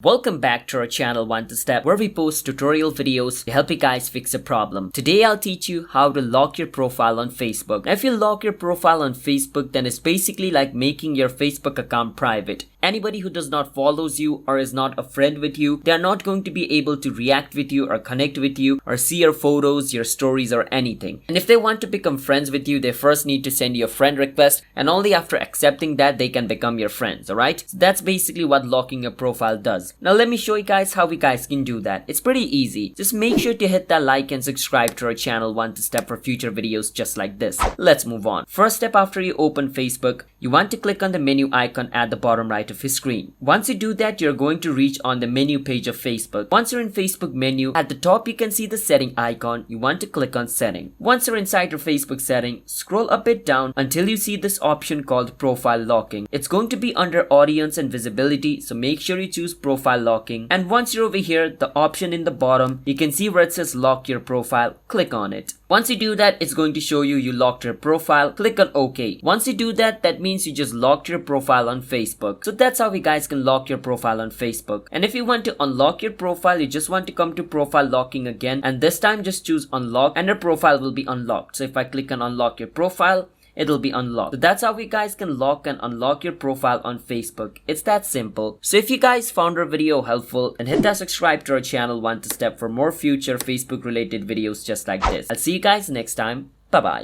Welcome back to our channel One to Step, where we post tutorial videos to help you guys fix a problem. Today I'll teach you how to lock your profile on Facebook. Now, if you lock your profile on Facebook, then it's basically like making your Facebook account private. Anybody who does not follows you or is not a friend with you, they are not going to be able to react with you or connect with you or see your photos, your stories or anything. And if they want to become friends with you, they first need to send you a friend request, and only after accepting that they can become your friends, alright? So that's basically what locking your profile does. Now let me show you guys how we guys can do that. It's pretty easy. Just make sure to hit that like and subscribe to our channel One to Step for future videos just like this. Let's move on. First step, after you open Facebook, you want to click on the menu icon at the bottom right of your screen. Once you do that, you're going to reach on the menu page of Facebook. Once you're in Facebook menu, at the top you can see the setting icon. You want to click on setting. Once you're inside your Facebook setting, scroll a bit down until you see this option called profile locking. It's going to be under audience and visibility, so make sure you choose profile locking. And once you're over here, the option in the bottom, you can see where it says lock your profile. Click on it. Once you do that, it's going to show you locked your profile. Click on OK. Once you do that, that means you just locked your profile on Facebook. So that's how you guys can lock your profile on Facebook. And if you want to unlock your profile, you just want to come to profile locking again, and this time just choose unlock and your profile will be unlocked. So if I click on unlock your profile, it'll be unlocked. So that's how you guys can lock and unlock your profile on Facebook. It's that simple. So if you guys found our video helpful, then hit that subscribe to our channel One to Step for more future Facebook related videos just like this. I'll see you guys next time. Bye bye.